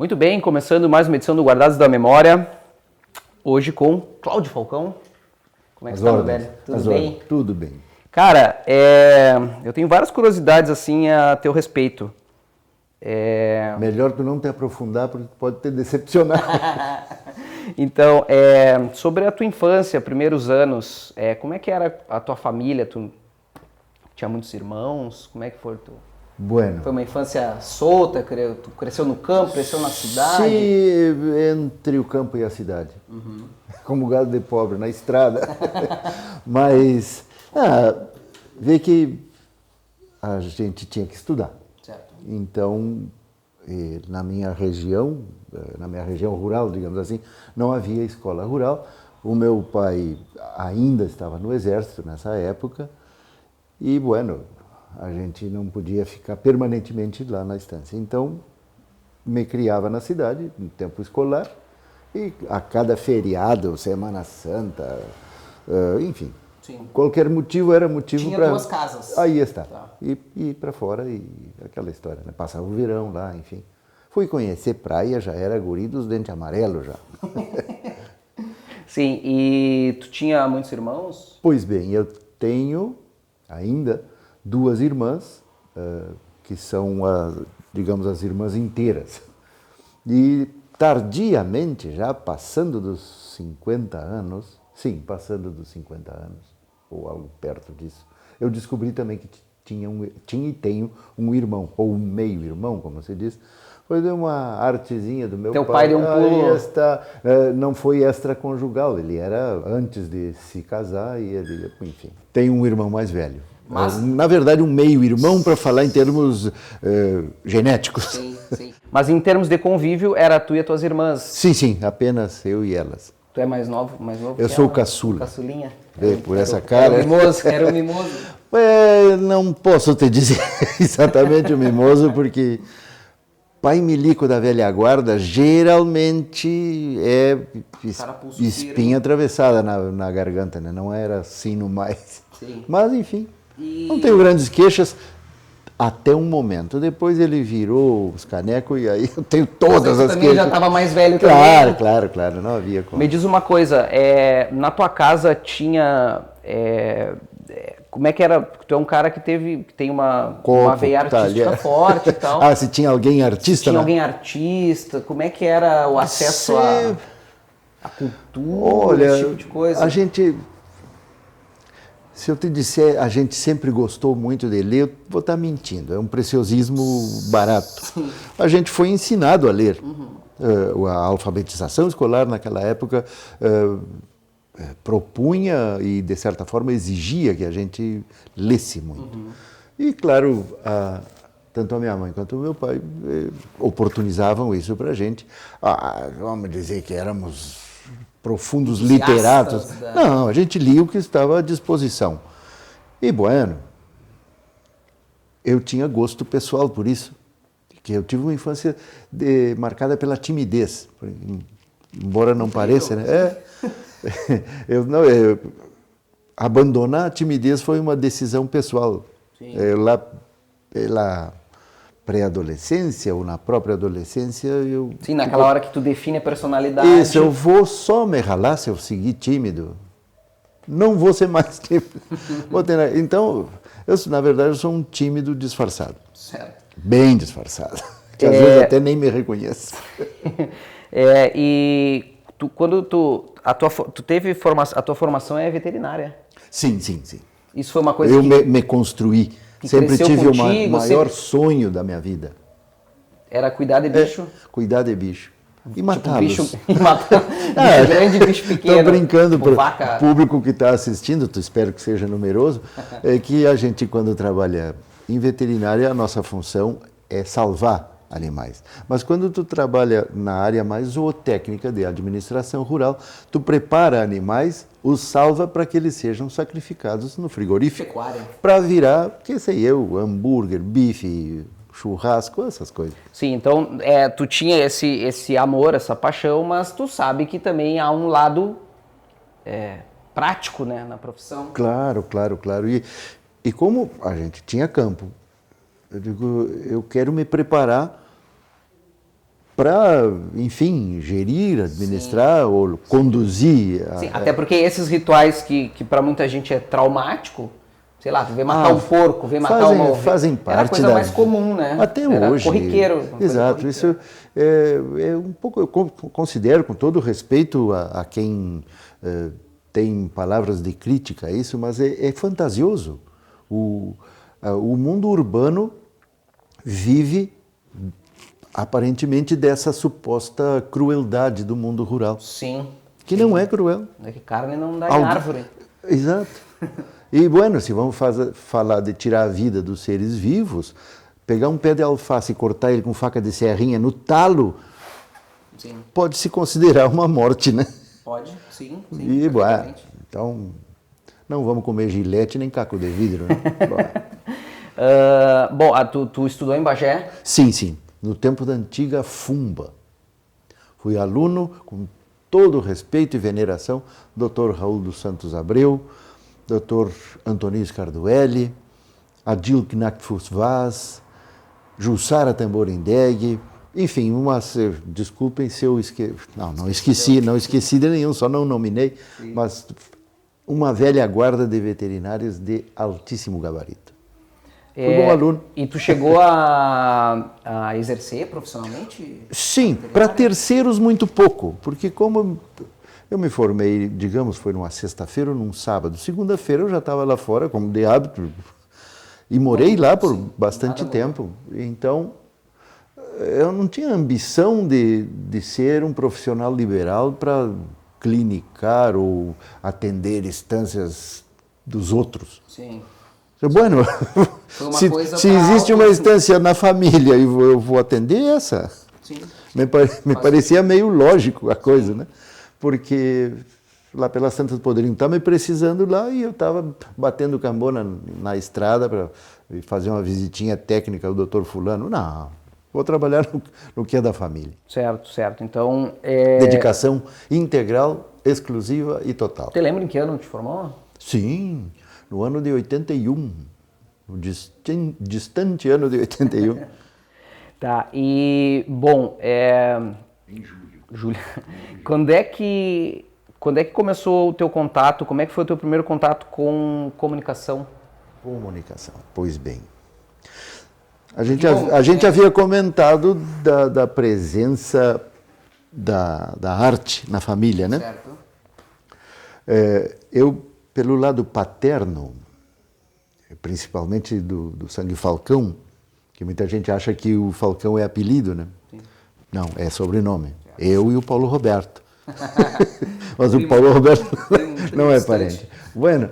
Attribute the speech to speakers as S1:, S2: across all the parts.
S1: Muito bem, começando mais uma edição do Guardados da Memória, hoje com Cláudio Falcão. Como é que está, meu velho? Tudo bem?
S2: Tudo bem.
S1: Cara, eu tenho várias curiosidades assim a teu respeito.
S2: Melhor tu não te aprofundar, porque pode te decepcionar.
S1: Então, sobre a tua infância, primeiros anos, como é que era a tua família? Tu tinha muitos irmãos? Como é que foi tu?
S2: Bueno.
S1: Foi uma infância solta? Tu cresceu no campo, cresceu na cidade?
S2: Sim, entre o campo e a cidade. Como gado de pobre, na estrada. Mas, vê que a gente tinha que estudar.
S1: Certo.
S2: Então, na minha região rural, digamos assim, não havia escola rural. O meu pai ainda estava no exército nessa época e, bueno, a gente não podia ficar permanentemente lá na estância. Então, me criava na cidade, no tempo escolar, e a cada feriado, Semana Santa, enfim,
S1: Sim.
S2: qualquer motivo era motivo para...
S1: Tinha duas casas.
S2: Aí está.
S1: Tá.
S2: E ir para fora e aquela história, né? Passava o verão lá, enfim. Fui conhecer praia, já era guri dos dentes amarelos já.
S1: Sim, e tu tinha muitos irmãos?
S2: Pois bem, eu tenho ainda duas irmãs, que são, digamos, as irmãs inteiras. E tardiamente, já passando dos 50 anos, passando dos 50 anos, ou algo perto disso, eu descobri também que tinha e tenho um irmão, ou um meio-irmão, como se diz. Foi de uma artezinha do meu pai.
S1: Teu pai deu um pulo...
S2: não foi extraconjugal, ele era antes de se casar e ele, enfim. Tem um irmão mais velho.
S1: Mas...
S2: Na verdade, um meio-irmão para falar em termos genéticos.
S1: Sim, sim. Mas em termos de convívio, era tu e as tuas irmãs?
S2: Sim, apenas eu e elas.
S1: Tu é mais novo
S2: Eu sou o caçula.
S1: Caçulinha?
S2: Por essa cara.
S1: Era o mimoso.
S2: Não posso te dizer exatamente o mimoso, porque pai milico da velha guarda geralmente é espinha atravessada na garganta, né? Não era assim no mais.
S1: Sim.
S2: Mas, enfim, não tenho grandes queixas até um momento. Depois ele virou os canecos e aí eu tenho todas as
S1: também
S2: queixas.
S1: Já estava mais velho também.
S2: Claro, não havia como.
S1: Me diz uma coisa, na tua casa tinha... como é que era? Tu é um cara que tem uma veia artística forte e tal.
S2: Se tinha alguém artista?
S1: Tinha alguém artista? Como é que era o acesso à cultura, esse tipo de coisa?
S2: Se eu te disser, a gente sempre gostou muito de ler, eu vou estar mentindo, é um preciosismo barato.
S1: Sim.
S2: A gente foi ensinado a ler. A alfabetização escolar naquela época propunha e, de certa forma, exigia que a gente lesse muito. E, claro, tanto a minha mãe quanto o meu pai oportunizavam isso para a gente. Vamos dizer que éramos profundos literatos. Não, a gente lia o que estava à disposição. E, bueno, eu tinha gosto pessoal por isso, que eu tive uma infância marcada pela timidez, embora não pareça, né? Abandonar a timidez foi uma decisão pessoal. Lá pela pré-adolescência ou na própria adolescência,
S1: Sim, naquela hora que tu define a personalidade.
S2: Isso, eu vou só me ralar se eu seguir tímido. Não vou ser mais tímido. Então, na verdade, eu sou um tímido disfarçado.
S1: Certo.
S2: Bem disfarçado. Que às vezes até nem me reconheço.
S1: E quando tu teve formação, a tua formação é veterinária?
S2: Sim.
S1: Isso foi uma coisa
S2: eu me construí. Sempre tive o maior sonho da minha vida.
S1: Era cuidar de bicho?
S2: Cuidar de bicho. E matá-los.
S1: Bicho grande, bicho pequeno.
S2: Estou brincando
S1: tipo
S2: para o público que está assistindo, espero que seja numeroso, é que a gente, quando trabalha em veterinária, a nossa função é salvar animais. Mas quando tu trabalha na área mais zootécnica de administração rural, tu prepara animais, os salva para que eles sejam sacrificados no frigorífico. Para virar, hambúrguer, bife, churrasco, essas coisas.
S1: Sim, então tu tinha esse amor, essa paixão, mas tu sabe que também há um lado prático, né, na profissão.
S2: Claro. E como a gente tinha campo, eu digo, eu quero me preparar para, enfim, gerir, administrar ou conduzir.
S1: Sim, até porque esses rituais que para muita gente é traumático, sei lá, ver matar um porco, ver matar uma ovelha,
S2: fazem parte
S1: era a coisa mais comum, né?
S2: Até
S1: era
S2: hoje.
S1: Corriqueiro.
S2: Exato, isso é um pouco, eu considero, com todo respeito a quem tem palavras de crítica a isso, mas é fantasioso. O mundo urbano vive aparentemente dessa suposta crueldade do mundo rural.
S1: Sim.
S2: Que não é cruel.
S1: É que carne não dá em árvore.
S2: Exato. E, bueno, se vamos falar de tirar a vida dos seres vivos, pegar um pé de alface e cortar ele com faca de serrinha no talo, sim, pode se considerar uma morte, né?
S1: Pode, sim.
S2: E, então, não vamos comer gilete nem caco de vidro, né?
S1: Bom, tu estudou em Bagé?
S2: Sim. No tempo da antiga Fumba. Fui aluno, com todo respeito e veneração, Dr. Raul dos Santos Abreu, Dr. Antônio Scarduelli, Adil Knackfuss Vaz, Jussara Tamborindeg, enfim, desculpem se eu esqueci, não esqueci de nenhum, só não nominei, sim, mas uma velha guarda de veterinários de altíssimo gabarito. Fui bom aluno.
S1: E tu chegou a exercer profissionalmente?
S2: Sim, para terceiros muito pouco, porque como eu me formei, digamos, foi numa sexta-feira ou num sábado, segunda-feira eu já estava lá fora, como de hábito, e morei lá por bastante tempo. Então, eu não tinha ambição de ser um profissional liberal para clinicar ou atender instâncias dos outros.
S1: Sim.
S2: Bueno, se existe uma instância na família e eu vou atender essa, sim, me parecia meio lógico a coisa, né? Porque lá pelas tantas poderiam estar me precisando lá e eu estava batendo cambona na estrada para fazer uma visitinha técnica ao doutor fulano. Não, vou trabalhar no que é da família.
S1: Certo. Então,
S2: dedicação integral, exclusiva e total.
S1: Você lembra em que ano te formou?
S2: Sim, no ano de 81, no distante ano de 81.
S1: Tá, e, bom, em julho. Quando é que começou o teu contato, como é que foi o teu primeiro contato com comunicação?
S2: Comunicação, pois bem. A gente havia comentado da presença da arte na família, né?
S1: Certo.
S2: Eu, pelo lado paterno, principalmente do sangue Falcão, que muita gente acha que o Falcão é apelido, né? Sim. Não, é sobrenome. Eu e o Paulo Roberto. Mas o Paulo Roberto não é parente. Bueno,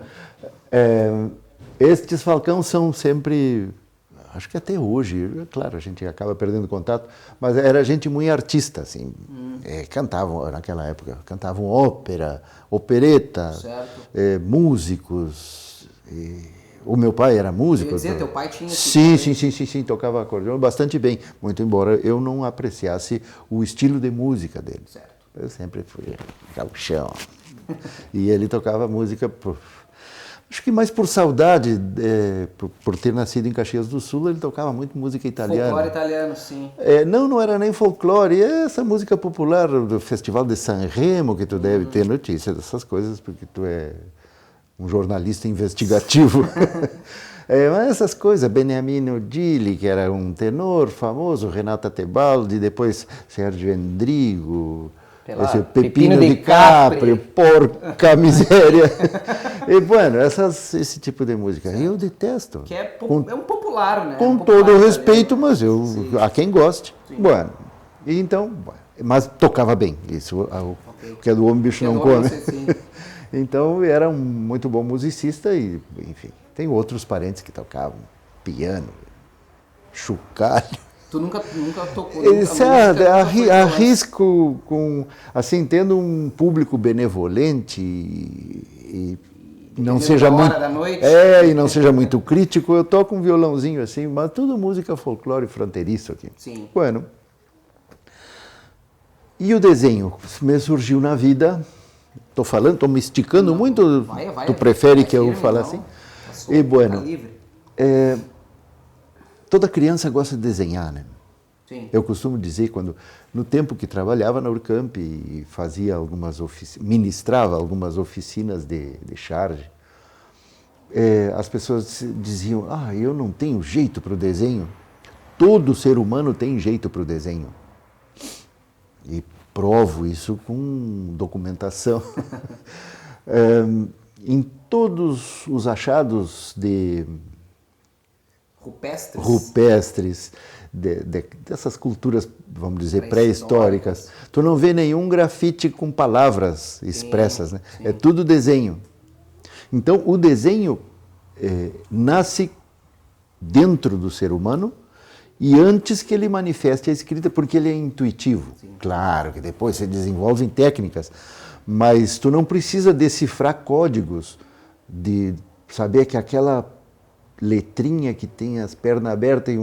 S2: estes Falcão são sempre, acho que até hoje, claro, a gente acaba perdendo contato, mas era gente muito artista, assim. Cantavam, naquela época, cantavam ópera, opereta, músicos. O meu pai era músico.
S1: Quer dizer, teu pai tinha...
S2: Sim, tocava acordeão bastante bem, muito embora eu não apreciasse o estilo de música dele.
S1: Certo.
S2: Eu sempre fui gauchão. E ele tocava música, acho que mais por saudade, por ter nascido em Caxias do Sul, ele tocava muito música italiana.
S1: Folclore italiano, sim.
S2: Não era nem folclore, é essa música popular do Festival de Sanremo, que tu deve ter notícia dessas coisas, porque tu é um jornalista investigativo. Mas essas coisas, Beniamino Gili, que era um tenor famoso, Renata Tebaldi, depois Sérgio Endrigo, esse Pepino de Capri, porca miséria. E, bueno, esse tipo de música eu detesto.
S1: Que é um popular, né?
S2: Com todo o respeito, mas há quem goste. Sim. Bueno, então, mas tocava bem, isso, o que é do homem, bicho não come. Então, era um muito bom musicista e, enfim, tem outros parentes que tocavam piano, chocalho.
S1: Tu nunca tocou?
S2: Arrisco assim, tendo um público benevolente e não seja muito
S1: da noite.
S2: E não seja muito crítico, eu toco um violãozinho assim, mas tudo música folclore fronteiriço aqui.
S1: Sim.
S2: Bueno. E o desenho me surgiu na vida. Estou me esticando muito. Tu prefere que eu fale assim? E bueno, toda criança gosta de desenhar, né?
S1: Sim.
S2: Eu costumo dizer, no tempo que trabalhava na Urcamp e fazia ministrava algumas oficinas de charge, as pessoas diziam, eu não tenho jeito para o desenho. Todo ser humano tem jeito para o desenho. E provo isso com documentação. Em todos os achados de rupestres dessas culturas, vamos dizer, pré-históricas, tu não vê nenhum grafite com palavras expressas, né? É tudo desenho. Então, o desenho nasce dentro do ser humano e antes que ele manifeste a escrita, porque ele é intuitivo. Sim. Claro que depois se desenvolvem técnicas, mas tu não precisa decifrar códigos, de saber que aquela letrinha que tem as pernas abertas e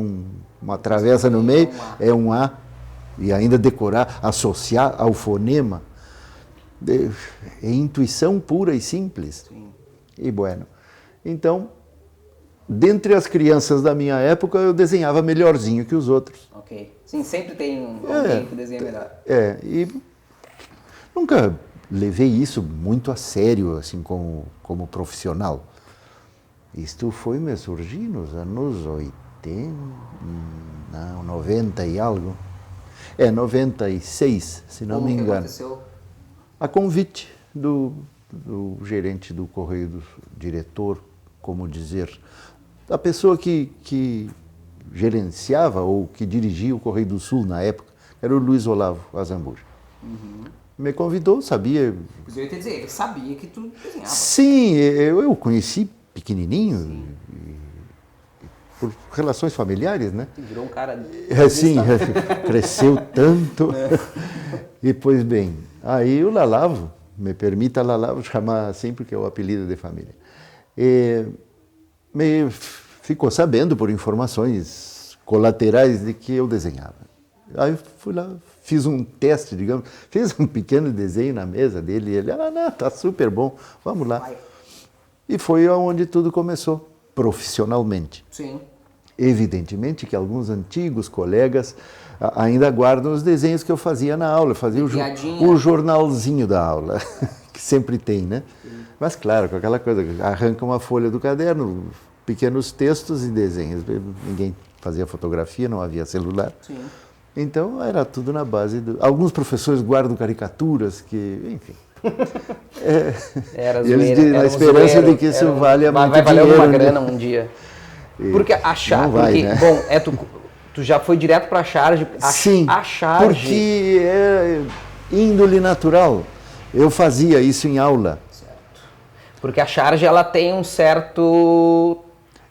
S2: uma travessa no meio é um A, e ainda decorar, associar ao fonema. É intuição pura e simples. Sim. E bueno. Então, dentre as crianças da minha época, eu desenhava melhorzinho que os outros.
S1: Ok. Sim, sempre tem alguém que desenha melhor.
S2: E nunca levei isso muito a sério, assim, como profissional. Isto foi me surgir nos anos 80, não, 90 e algo. 96, se não me engano.
S1: O que aconteceu?
S2: A convite do gerente do Correio, diretor, como dizer, a pessoa que gerenciava ou que dirigia o Correio do Sul na época, era o Luiz Olavo Azambuja. Uhum. Me convidou, sabia...
S1: Mas eu ia te dizer, ele sabia que tu desenhava.
S2: Sim, eu conheci pequenininho, por relações familiares, né?
S1: Virou um cara...
S2: Sim, cresceu tanto. E, pois bem, aí o Lalavo, me permita Lalavo chamar assim, porque é o apelido de família, me ficou sabendo por informações colaterais de que eu desenhava. Aí fui lá, fiz um teste, digamos, fiz um pequeno desenho na mesa dele, e ele, não, tá super bom, vamos lá. Vai. E foi onde tudo começou, profissionalmente.
S1: Sim.
S2: Evidentemente que alguns antigos colegas ainda guardam os desenhos que eu fazia na aula, eu fazia o jornalzinho da aula, que sempre tem, né? Sim. Mas claro, com aquela coisa, arranca uma folha do caderno, pequenos textos e desenhos. Ninguém fazia fotografia, não havia celular. Sim. Então era tudo na base alguns professores guardam caricaturas que, enfim... na esperança de que isso valha muito dinheiro.
S1: Vai valer uma grana um dia. Porque a charge,
S2: né?
S1: Bom, tu já foi direto para a charge.
S2: Sim,
S1: a charge...
S2: porque é índole natural. Eu fazia isso em aula.
S1: Certo. Porque a charge, ela tem um certo...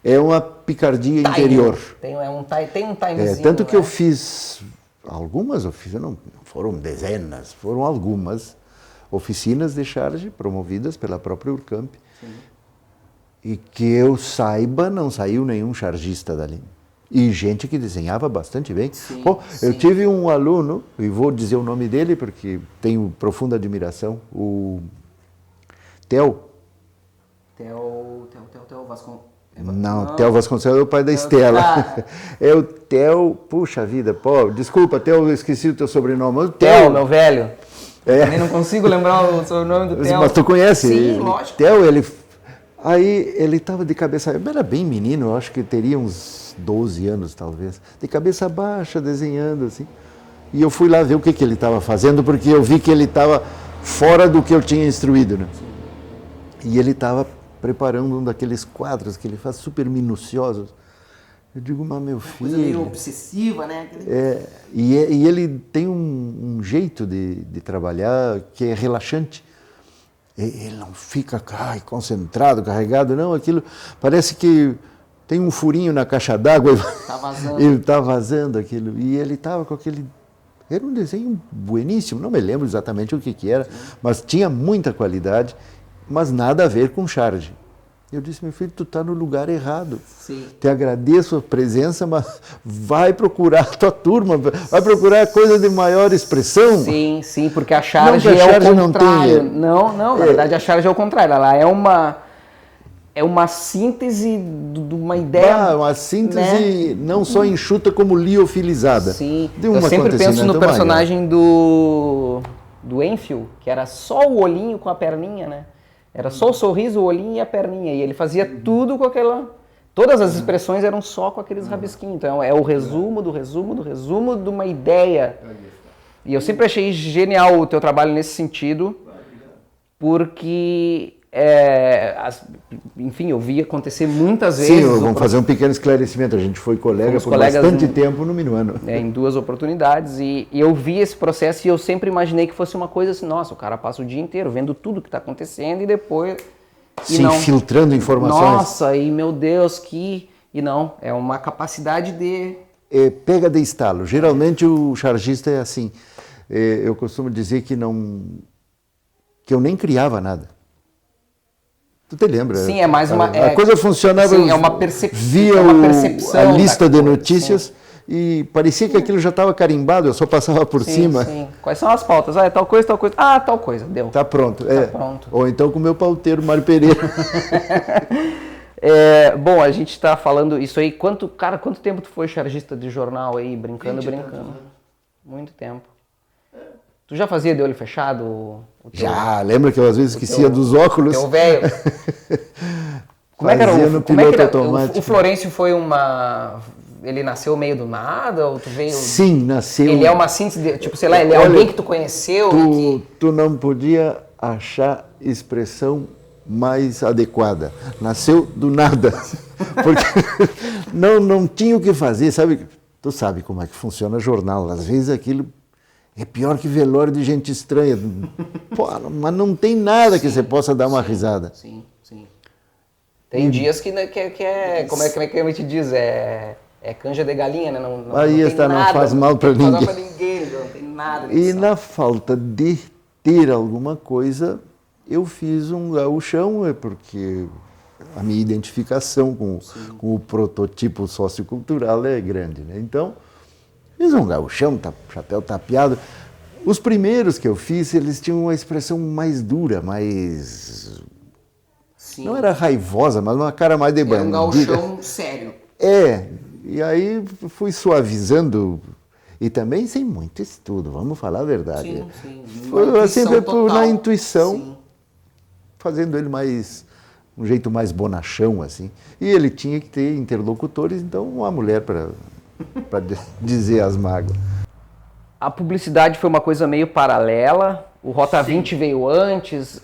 S2: É uma picardia interior.
S1: Tem um timezinho.
S2: Tanto que eu fiz algumas oficinas, não foram dezenas, foram algumas oficinas de charge promovidas pela própria Urcamp. Sim. E que eu saiba, não saiu nenhum chargista dali. E gente que desenhava bastante bem. Sim, eu tive um aluno, e vou dizer o nome dele porque tenho profunda admiração, o Theo
S1: Vasconcelos.
S2: Não, Theo Vasconcelos é o pai da Estela. É o Theo, puxa vida, desculpa, Theo, eu esqueci o teu sobrenome. O
S1: Theo, meu velho. Eu não consigo lembrar o sobrenome do Theo.
S2: Mas tu conhece?
S1: Sim, lógico.
S2: Theo, aí ele estava de cabeça, era bem menino, eu acho que teria uns 12 anos talvez, de cabeça baixa, desenhando assim. E eu fui lá ver o que ele estava fazendo, porque eu vi que ele estava fora do que eu tinha instruído, né? E ele estava preparando um daqueles quadros que ele faz super minuciosos. Eu digo, mas meu filho...
S1: Coisa meio obsessiva, né?
S2: E ele tem um jeito de trabalhar que é relaxante. Ele não fica concentrado, carregado, não, aquilo parece que tem um furinho na caixa d'água e ele está vazando aquilo. E ele estava com aquele... Era um desenho bueníssimo, não me lembro exatamente o que era, mas tinha muita qualidade, mas nada a ver com charge. Eu disse, meu filho, tu está no lugar errado.
S1: Sim.
S2: Te agradeço a presença, mas vai procurar a tua turma, vai procurar coisa de maior expressão.
S1: Sim, porque a charge é o contrário. Não, na verdade a charge é o contrário. Ela é uma... é uma síntese de uma ideia.
S2: Uma síntese, né? Não só enxuta, como liofilizada.
S1: Sim, eu sempre penso no personagem do Enfield, que era só o olhinho com a perninha, né? Era só o sorriso, o olhinho e a perninha. E ele fazia tudo com aquela... Todas as expressões eram só com aqueles rabisquinhos. Então é o resumo do resumo do resumo de uma ideia. E eu sempre achei genial o teu trabalho nesse sentido, porque... enfim, eu vi acontecer muitas vezes.
S2: Sim, vamos fazer um pequeno esclarecimento. A gente foi colega por bastante tempo no Minuano.
S1: Em 2 oportunidades. E eu vi esse processo e eu sempre imaginei que fosse uma coisa assim, nossa, o cara passa o dia inteiro vendo tudo que está acontecendo e depois...
S2: Sim, filtrando informações.
S1: Nossa, e meu Deus, que... E não, é uma capacidade de...
S2: Pega de estalo. Geralmente o chargista é assim. Eu costumo dizer que eu nem criava nada. Tu te lembra?
S1: Sim, é mais uma...
S2: A coisa funcionava...
S1: Sim, é uma percepção.
S2: Via a lista de notícias, sim. E parecia que aquilo já estava carimbado, eu só passava por cima. Sim.
S1: Quais são as pautas? É tal coisa, tal coisa. Ah, tal coisa, deu.
S2: Tá pronto.
S1: Tá pronto.
S2: Ou então com o meu pauteiro, Mário Pereira.
S1: Bom, a gente está falando isso aí. Quanto tempo tu foi chargista de jornal aí, brincando? Muito tempo. Tu já fazia de olho fechado?
S2: Já, lembra que eu às vezes esquecia dos óculos?
S1: Teu velho. Como é que era o Florencio foi uma... Ele nasceu meio do nada? Ou tu veio...
S2: Sim, nasceu...
S1: Ele é uma síntese, tipo, sei lá, ele é alguém que tu conheceu?
S2: Tu não podia achar expressão mais adequada. Nasceu do nada. Porque não tinha o que fazer, sabe? Tu sabe como é que funciona jornal. Às vezes aquilo é pior que velório de gente estranha. Pô, mas não tem nada que você possa dar uma risada.
S1: Sim. Tem dias que é... Como é que a gente diz? É canja de galinha, né?
S2: Não faz mal para ninguém.
S1: Não faz mal para ninguém, não tem nada.
S2: E na falta de ter alguma coisa, eu fiz um gauchão, porque a minha identificação com o prototipo sociocultural é grande, né? Então, fiz um gauchão, chapéu tapeado. Os primeiros que eu fiz, eles tinham uma expressão mais dura, mais... Sim. Não era raivosa, mas uma cara mais de bandido.
S1: Era um gauchão sério.
S2: E aí fui suavizando, e também sem muito estudo, vamos falar a verdade.
S1: Sim.
S2: Foi sempre na intuição, fazendo ele um jeito mais bonachão, assim. E ele tinha que ter interlocutores, então uma mulher para dizer as mágoas.
S1: A publicidade foi uma coisa meio paralela, o Rota 20 veio antes?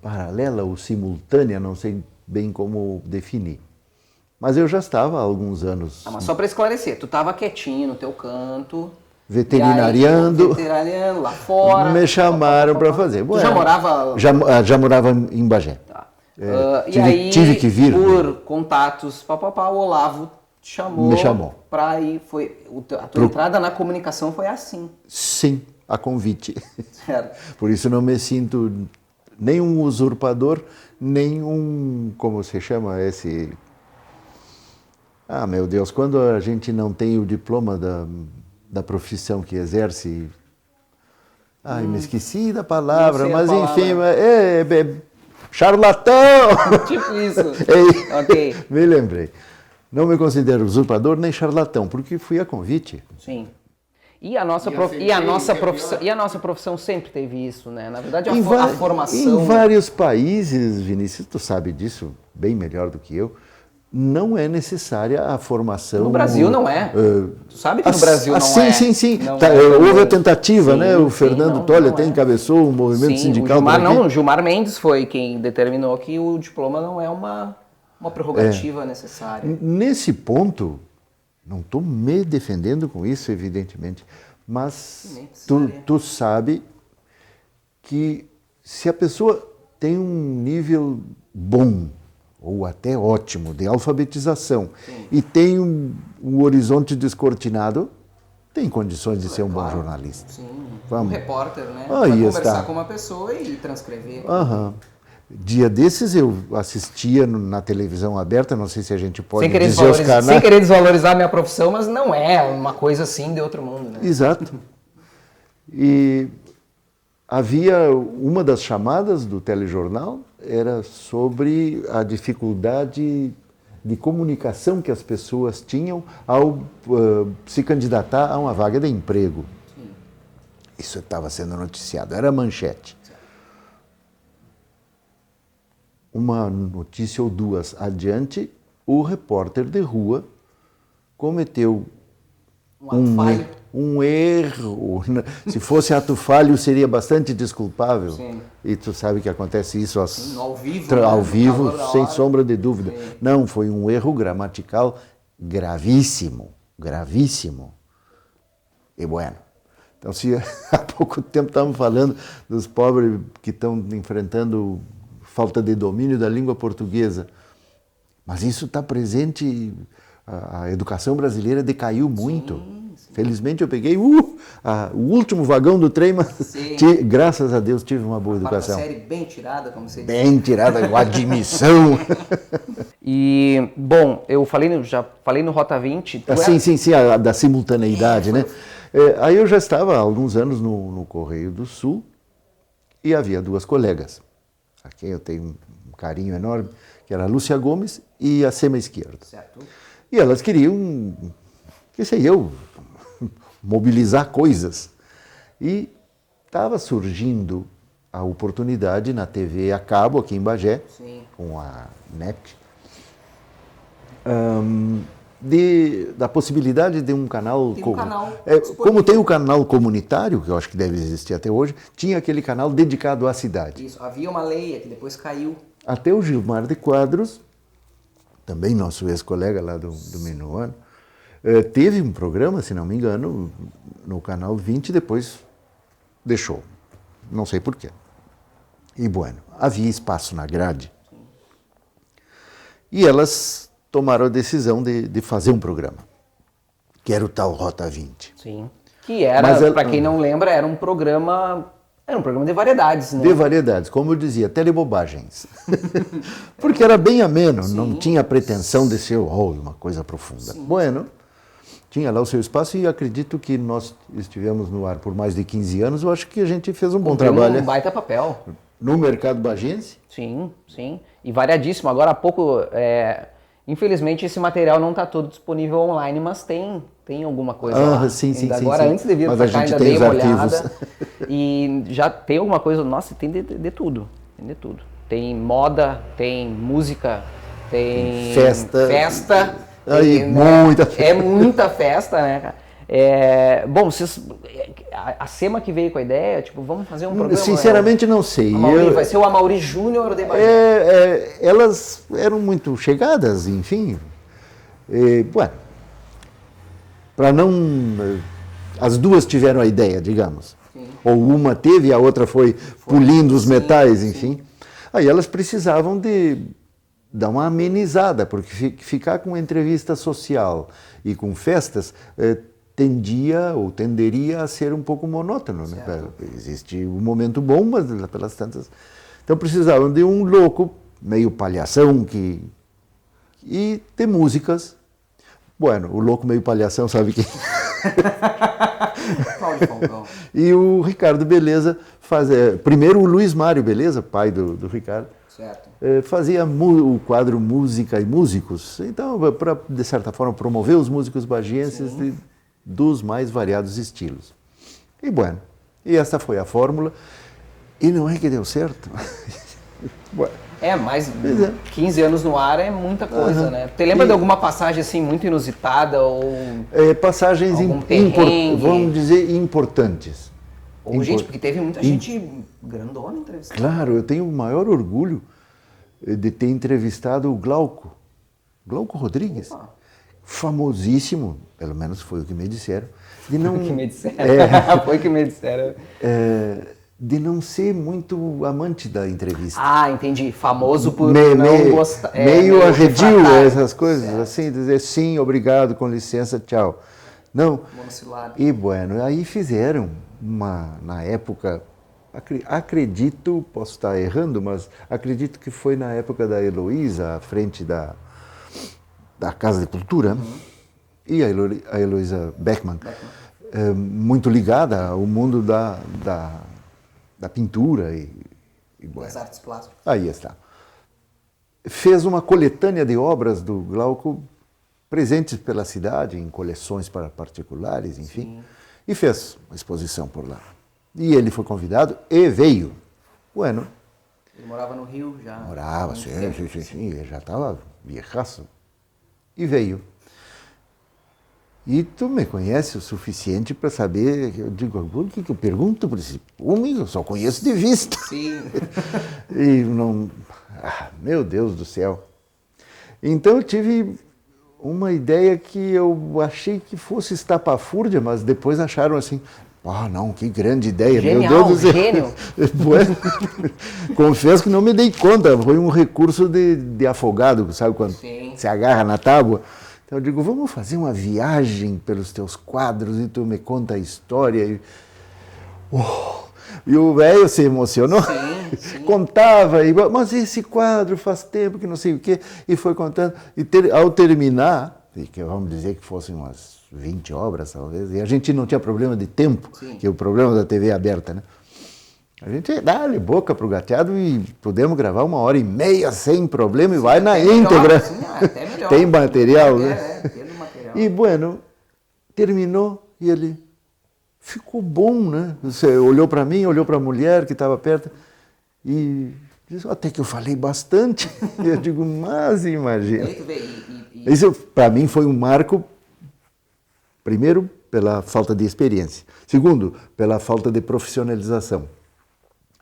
S2: Paralela ou simultânea, não sei bem como definir. Mas eu já estava há alguns anos...
S1: mas só para esclarecer, tu estava quietinho no teu canto...
S2: Veterinariando
S1: lá fora...
S2: Me chamaram para fazer.
S1: Tu já morava...
S2: Já morava em Bagé.
S1: Tá.
S2: Tive que vir.
S1: Por contatos, o Olavo me chamou para ir... A tua entrada na comunicação foi assim.
S2: Sim, a convite.
S1: Certo.
S2: Por isso não me sinto nem um usurpador, nem um... Como se chama esse... meu Deus, quando a gente não tem o diploma da profissão que exerce... me esqueci da palavra, mas enfim, charlatão!
S1: Tipo isso. Ok.
S2: Me lembrei. Não me considero usurpador nem charlatão, porque fui a convite.
S1: Sim. E a nossa profissão sempre teve isso, né? Na verdade, a formação...
S2: Em vários países, Vinícius, tu sabe disso bem melhor do que eu, não é necessária a formação...
S1: No Brasil não é. Tu sabe que no Brasil não é.
S2: Sim. Houve a tentativa, né? O Fernando Tolle até encabeçou o movimento sindical.
S1: O Gilmar Mendes foi quem determinou que o diploma não é uma prerrogativa necessária.
S2: Nesse ponto, não estou me defendendo com isso, evidentemente, mas tu sabe que se a pessoa tem um nível bom, ou até ótimo, de alfabetização, e tem um horizonte descortinado, tem condições de ser um bom jornalista.
S1: Sim,
S2: Vamos.
S1: Um repórter, né? Vai conversar com uma pessoa e transcrever.
S2: Dia desses eu assistia na televisão aberta, não sei se a gente pode dizer os canais.
S1: Sem querer desvalorizar a minha profissão, mas não é uma coisa assim de outro mundo, né?
S2: Exato. E havia uma das chamadas do telejornal, era sobre a dificuldade de comunicação que as pessoas tinham ao se candidatar a uma vaga de emprego. Sim. Isso estava sendo noticiado, era manchete. Uma notícia ou duas adiante, o repórter de rua cometeu um erro. Se fosse ato falho, seria bastante desculpável. Sim. E tu sabe que acontece isso
S1: ao vivo, né?
S2: Ao vivo, sem sombra de dúvida. Sim. Não, foi um erro gramatical gravíssimo, gravíssimo. E bueno. Então, se há pouco tempo estávamos falando dos pobres que estão enfrentando falta de domínio da língua portuguesa, mas isso está presente. A educação brasileira decaiu muito. Sim. Felizmente eu peguei o último vagão do trem, mas graças a Deus tive uma boa educação.
S1: Uma série bem tirada, como você disse.
S2: Bem tirada, com admissão.
S1: E, bom, já falei no Rota 20.
S2: Sim, a da simultaneidade, né? Aí eu já estava há alguns anos no Correio do Sul e havia duas colegas, a quem eu tenho um carinho enorme, que era a Lúcia Gomes e a Sema Izquierdo. Certo. E elas queriam, mobilizar coisas. E estava surgindo a oportunidade na TV a cabo, aqui em Bagé, sim, com a NET, da possibilidade de um canal... como tem o canal comunitário, que eu acho que deve existir até hoje, tinha aquele canal dedicado à cidade.
S1: Isso, havia uma lei que depois caiu.
S2: Até o Gilmar de Quadros, também nosso ex-colega lá do Minuano, teve um programa, se não me engano, no canal 20, depois deixou. Não sei porquê. E, bueno, havia espaço na grade. E elas tomaram a decisão de fazer um programa, que era o tal Rota 20.
S1: Sim. Que era, para quem não lembra, era um programa de variedades, né?
S2: De variedades, como eu dizia, telebobagens. Porque era bem ameno, sim, não tinha pretensão de ser uma coisa profunda. Sim. Bueno, tinha lá o seu espaço e acredito que nós estivemos no ar por mais de 15 anos, eu acho que a gente fez um bom trabalho.
S1: Um baita papel.
S2: No mercado bagense?
S1: Sim. E variadíssimo. Agora há pouco, infelizmente esse material não está todo disponível online, mas tem alguma coisa lá.
S2: Sim.
S1: Agora, antes de vir para cá, ainda dei uma olhada. E já tem alguma coisa, nossa, tem de tudo. Tem de tudo. Tem moda, tem música, tem festa.
S2: Aí, muita festa.
S1: É muita festa, né, cara? Bom, a Sema que veio com a ideia, tipo, vamos fazer um programa...
S2: Sinceramente, não sei.
S1: Vai ser o Amaury Júnior de Bagé.
S2: Elas eram muito chegadas, enfim. Bueno, para não... As duas tiveram a ideia, digamos. Sim. Ou uma teve e a outra foi pulindo os metais, enfim. Sim. Aí elas precisavam de dar uma amenizada, porque ficar com entrevista social e com festas tenderia a ser um pouco monótono. Né? Existe um momento bom, mas pelas tantas... Então precisavam de um louco, meio palhação, e ter músicas. Bueno, o louco meio palhação, sabe quem?
S1: Cláudio Falcão.
S2: E o Ricardo Beleza primeiro o Luiz Mário Beleza, pai do Ricardo, certo, fazia o quadro Música e Músicos. Então, para, de certa forma, promover os músicos bagienses dos mais variados estilos. E, bueno, essa foi a fórmula. E não é que deu certo.
S1: Bueno. Mas 15 anos no ar é muita coisa, né? Você lembra de alguma passagem assim muito inusitada ou
S2: passagens vamos dizer importantes?
S1: Gente, porque teve muita gente grandona entrevistada.
S2: Claro, eu tenho o maior orgulho de ter entrevistado o Glauco Rodrigues. Opa. Famosíssimo, pelo menos foi o que me disseram.
S1: Foi o que me disseram.
S2: De não ser muito amante da entrevista.
S1: Entendi. Famoso por não gostar.
S2: Meio arredio, essas coisas, certo, assim, dizer sim, obrigado, com licença, tchau. Não. E, bueno, aí fizeram na época, acredito, posso estar errando, mas acredito que foi na época da Heloísa, à frente da Casa de Cultura, e a Heloísa Beckmann, muito ligada ao mundo da pintura E bueno,
S1: das artes plásticas.
S2: aí está. Fez uma coletânea de obras do Glauco presentes pela cidade, em coleções para particulares, enfim. Sim. E fez uma exposição por lá. E ele foi convidado e veio. Bueno.
S1: Ele morava no Rio já?
S2: Morava, sim, ele já estava viejaço. E veio. E tu me conhece o suficiente para saber, eu digo, por que eu pergunto para esse homem? Eu só conheço de vista.
S1: Sim.
S2: E não... meu Deus do céu. Então eu tive uma ideia que eu achei que fosse estapafúrdia, mas depois acharam assim, não, que grande ideia,
S1: genial,
S2: meu Deus do céu.
S1: Gênio.
S2: Bueno, confesso que não me dei conta, foi um recurso de afogado, sabe quando
S1: Sim.
S2: se agarra na tábua? Então eu digo, vamos fazer uma viagem pelos teus quadros e tu me conta a história. E o velho se emocionou,
S1: sim.
S2: Contava, mas esse quadro faz tempo que não sei o quê, e foi contando. E ao terminar, que vamos dizer que fossem umas 20 obras talvez, e a gente não tinha problema de tempo,
S1: sim.
S2: que é o problema da TV aberta, né? A gente dá-lhe boca pro gateado e podemos gravar 1h30 sem problema, sim, e vai na íntegra.
S1: Sim, até melhor.
S2: Tem material, né?
S1: Tem material.
S2: E, bueno, terminou e ele ficou bom, né? Você olhou para mim, olhou para a mulher que estava perto e disse, até que eu falei bastante. E eu digo, mas imagina. Isso, para mim, foi um marco, primeiro, pela falta de experiência. Segundo, pela falta de profissionalização.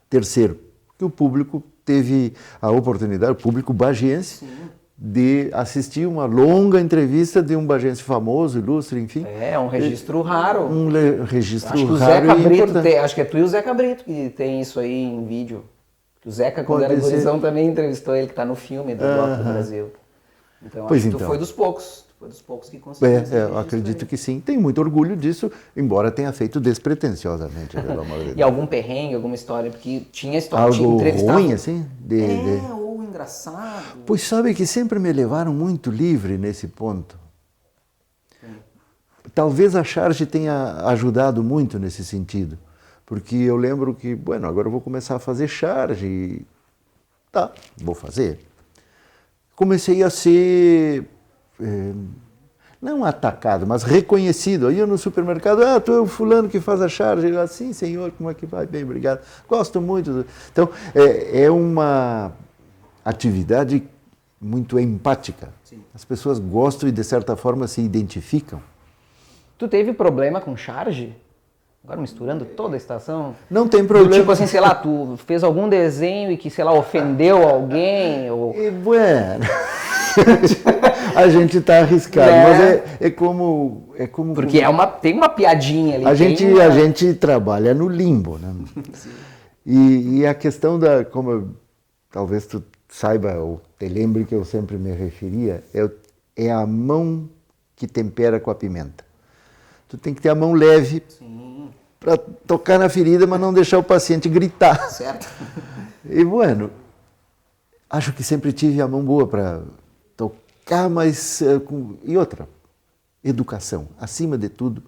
S2: Terceiro, que o público teve a oportunidade, o público bagiense, sim, de assistir uma longa entrevista de um bagiense famoso, ilustre, enfim.
S1: É um registro raro.
S2: Um registro
S1: acho que o
S2: raro
S1: Zeca
S2: e
S1: Brito
S2: importante.
S1: acho que é tu e o Zeca Brito que tem isso aí em vídeo. O Zeca, quando era gurizão, também entrevistou ele, que está no filme do Bloco do Brasil. Então,
S2: pois
S1: acho que
S2: então.
S1: tu foi dos poucos. Foi dos poucos que conseguiu.
S2: Eu acredito que sim. Tenho muito orgulho disso, embora tenha feito despretensiosamente, pelo amor de Deus.
S1: E algum perrengue, alguma história? Porque tinha história,
S2: algo ruim, assim?
S1: Ou engraçado.
S2: Pois sabe que sempre me levaram muito livre nesse ponto. Sim. Talvez a charge tenha ajudado muito nesse sentido. Porque eu lembro que, bueno, agora eu vou começar a fazer charge. E... tá, vou fazer. Comecei a ser... não atacado, mas reconhecido. Aí eu no supermercado, tu é o fulano que faz a charge. Ele, sim, senhor, como é que vai? Bem, obrigado. Gosto muito. Então, é uma atividade muito empática. Sim. As pessoas gostam e, de certa forma, se identificam.
S1: Tu teve problema com charge? Agora misturando toda a estação?
S2: Não tem problema.
S1: Tipo assim, sei lá, tu fez algum desenho e que, sei lá, ofendeu alguém? Ou...
S2: bueno... a gente está arriscado, mas é como...
S1: Porque tem uma piadinha ali.
S2: A gente trabalha no limbo, né? E a questão da, talvez tu saiba ou te lembre que eu sempre me referia, é a mão que tempera com a pimenta. Tu tem que ter a mão leve para tocar na ferida, mas não deixar o paciente gritar.
S1: Certo.
S2: E, bueno, acho que sempre tive a mão boa para tocar, mas... E outra, educação, acima de tudo,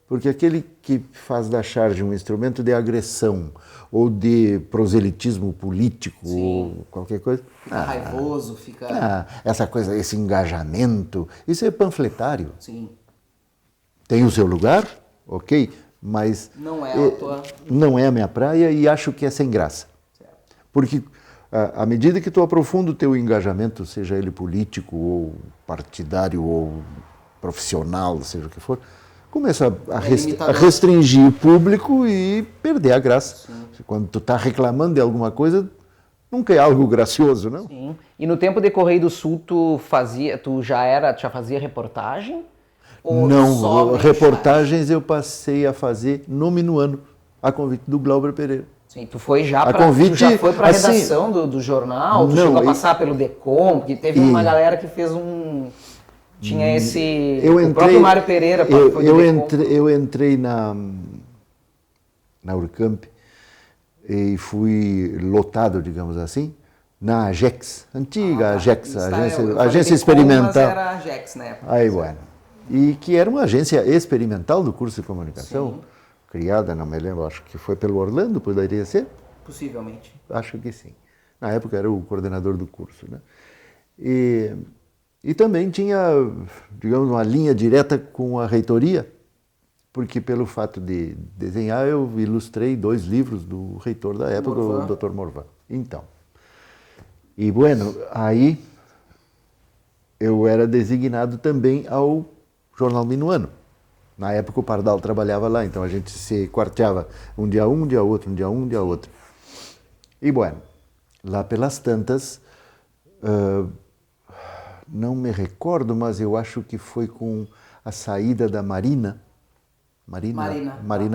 S2: porque aquele que faz da charge um instrumento de agressão ou de proselitismo político, sim, ou qualquer coisa...
S1: Fica raivoso, fica...
S2: essa coisa, esse engajamento, isso é panfletário.
S1: Sim.
S2: Tem o seu lugar, ok, mas... não é a minha praia e acho que é sem graça. Certo. Porque à medida que tu aprofunda o teu engajamento, seja ele político ou partidário ou profissional, seja o que for, começa a restringir o público e perder a graça. Sim. Quando tu está reclamando de alguma coisa, nunca é algo gracioso, não?
S1: Sim. E no tempo de Correio do Sul, tu já fazia reportagem? Ou
S2: não, reportagens eu passei a fazer no minuano, a convite do Glauber Pereira.
S1: Sim, tu já foi para a redação do jornal, tu chegou a passar pelo DECOM, porque teve uma galera que fez tinha o próprio Mário Pereira foi do DECOM.
S2: Eu entrei na Urcamp e fui lotado, digamos assim, na AGEX, antiga AGEX, agência experimental. Mas
S1: era a AGEX na época.
S2: Aí, bueno. E que era uma agência experimental do curso de comunicação, sim, criada, não me lembro, acho que foi pelo Orlando, poderia ser,
S1: Possivelmente.
S2: Acho que sim. Na época era o coordenador do curso, né? E também tinha, digamos, uma linha direta com a reitoria, porque pelo fato de desenhar eu ilustrei 2 livros do reitor da época, o Dr. Morvan. Então, e bueno, aí eu era designado também ao Jornal Minuano. Na época o Pardal trabalhava lá, então a gente se quarteava um dia outro, um dia um dia outro. E bueno, lá pelas tantas, não me recordo, mas eu acho que foi com a saída da Marina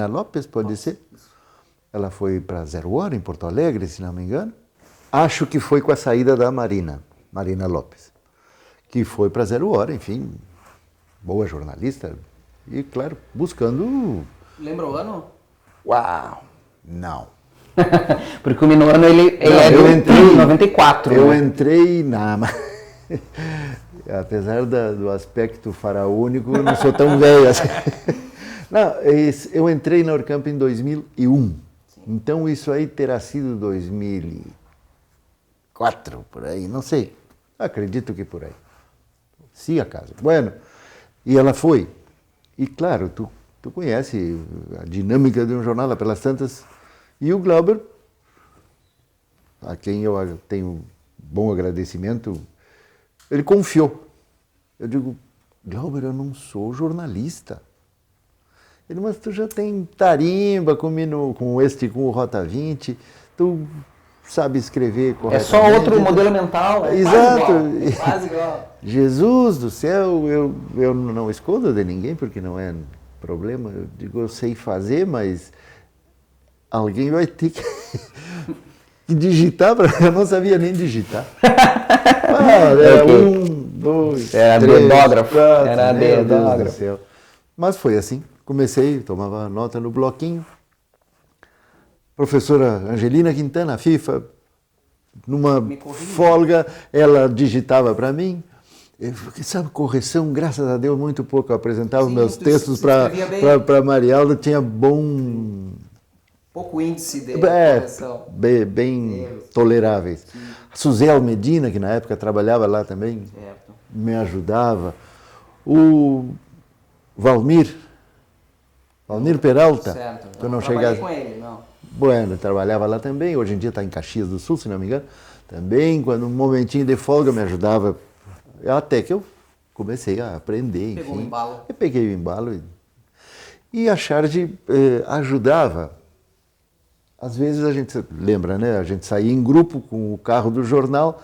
S2: Lopes, pode ser? Ela foi para Zero Hora, em Porto Alegre, se não me engano. Acho que foi com a saída da Marina Lopes, que foi para Zero Hora, enfim, boa jornalista. E, claro, buscando...
S1: Lembra o ano?
S2: Uau! Não.
S1: Porque o Minuano, ele
S2: eu entrei
S1: em 94.
S2: Eu
S1: né?
S2: entrei na... Apesar do aspecto faraônico, eu não sou tão velho assim. Não, eu entrei na Orcamp em 2001. Sim. Então isso aí terá sido 2004, por aí, não sei. Acredito que por aí. Se acaso. Bueno, e ela foi. E claro, tu conhece a dinâmica de um jornal lá pelas tantas. E o Glauber, a quem eu tenho bom agradecimento, ele confiou. Eu digo, Glauber, eu não sou jornalista. Ele, mas tu já tem tarimba com o Rota 20, tu sabe escrever corretamente.
S1: É só outro modelo mental.
S2: Exato.
S1: Quase igual.
S2: Jesus do céu, eu não escondo de ninguém, porque não é problema. Eu digo, eu sei fazer, mas alguém vai ter que digitar, eu não sabia nem digitar. Era
S1: okay.
S2: 1, 2,
S1: era
S2: 3,
S1: dedógrafo.
S2: 4,
S1: Era dedógrafo.
S2: Mas foi assim, comecei, tomava nota no bloquinho. Professora Angelina Quintana, FIFA, numa folga, ela digitava para mim. Sabe, correção, graças a Deus, muito pouco. Eu apresentava meus textos para Marialda, tinha bom...
S1: Pouco índice de correção.
S2: Bem toleráveis. A Suzel Medina, que na época trabalhava lá também, me ajudava. O Valmir Peralta.
S1: Certo.
S2: Eu não
S1: trabalhei com ele, não.
S2: Bueno, trabalhava lá também. Hoje em dia está em Caxias do Sul, se não me engano. Também, quando um momentinho de folga, me ajudava. Até que eu comecei a aprender, enfim.
S1: Pegou o embalo.
S2: Eu peguei o embalo. E a Charge ajudava. Às vezes a gente lembra, né? A gente saía em grupo com o carro do jornal,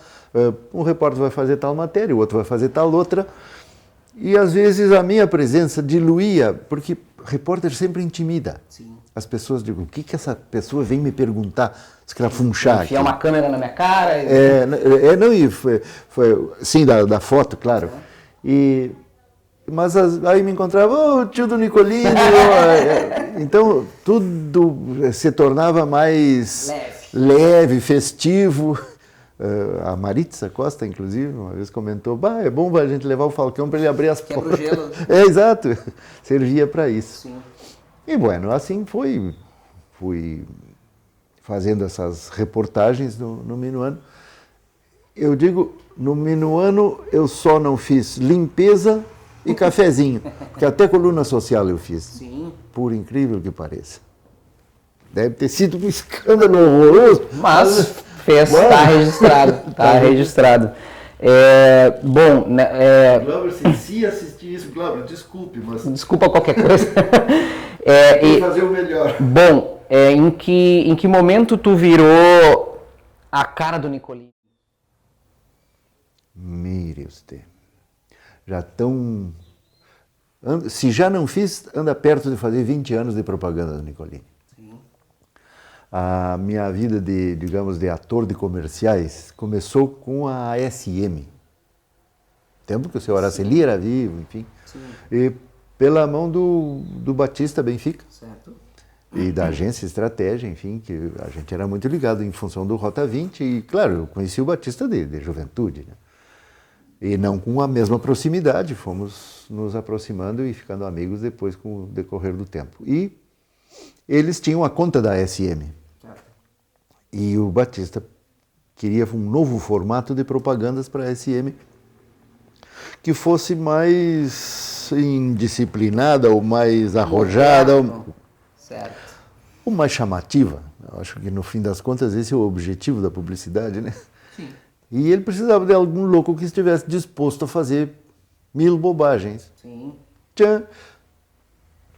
S2: um repórter vai fazer tal matéria, o outro vai fazer tal outra, e às vezes a minha presença diluía, porque repórter sempre intimida. Sim. As pessoas dizem, o que essa pessoa vem me perguntar? Escrafunchar.
S1: Enfiar uma câmera na minha cara.
S2: Sim, da foto, claro. Mas aí me encontrava, o tio do Nicolini. Então, tudo se tornava mais leve, festivo. A Maritza Costa, inclusive, uma vez comentou, é bom a gente levar o Falcão para ele abrir as portas.
S1: Quebra o gelo.
S2: Exato, servia para isso.
S1: Sim.
S2: E, bueno, assim fui fazendo essas reportagens no Minuano. Eu digo, no Minuano eu só não fiz limpeza e cafezinho, que até coluna social eu fiz.
S1: Sim.
S2: Por incrível que pareça. Deve ter sido um escândalo horroroso.
S1: Mas fez, está registrado. Está registrado. Bom,
S2: Glauber, se assistir isso, Glauber, desculpe, mas...
S1: Desculpa qualquer coisa.
S2: Vou fazer o melhor.
S1: Bom, em que momento tu virou a cara do Nicolini?
S2: Mire você. Se já não fiz, anda perto de fazer 20 anos de propaganda do Nicolini. Sim. A minha vida de ator de comerciais começou com a ASM. Tempo que o senhor Araceli era vivo, enfim. Sim. E pela mão do Batista Benfica. Certo. E da agência Estratégia, enfim, que a gente era muito ligado em função do Rota 20. E, claro, eu conheci o Batista de juventude, né? E não com a mesma proximidade, fomos nos aproximando e ficando amigos depois com o decorrer do tempo. E eles tinham a conta da SM. E o Batista queria um novo formato de propagandas para a SM que fosse mais indisciplinada ou mais arrojada
S1: Certo.
S2: ou mais chamativa. Eu acho que no fim das contas esse é o objetivo da publicidade, né?
S1: Sim.
S2: E ele precisava de algum louco que estivesse disposto a fazer 1000 bobagens.
S1: Sim.
S2: Tchan!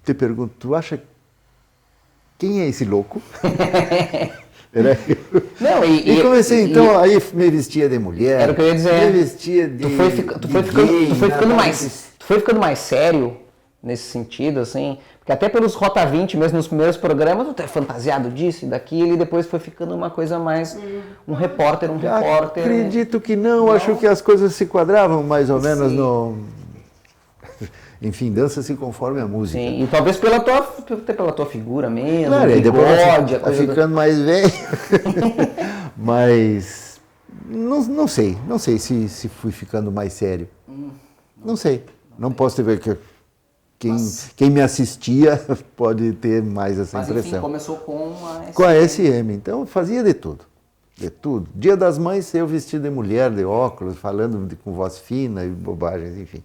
S2: Te pergunto, tu acha quem é esse louco?
S1: Não,
S2: e comecei, então, aí me vestia de mulher.
S1: Era o que eu ia dizer.
S2: Me vestia de.
S1: Tu foi ficando mais sério nesse sentido, assim. Porque até pelos Rota 20, mesmo nos primeiros programas, tu é fantasiado disso e daquilo, e depois foi ficando uma coisa mais. Um repórter.
S2: Acredito que não, acho que as coisas se quadravam mais ou menos no. Enfim, dança-se conforme a música.
S1: Sim, e talvez até pela tua figura mesmo,
S2: claro,
S1: o bigode,
S2: tá ficando mais velho. Mas não sei se fui ficando mais sério. Não sei. Não posso te ver que quem me assistia pode ter mais essa impressão.
S1: Enfim, começou com a SM.
S2: Com a SM, então eu fazia de tudo. De tudo. Dia das Mães eu vestido de mulher, de óculos, falando com voz fina e bobagens, enfim.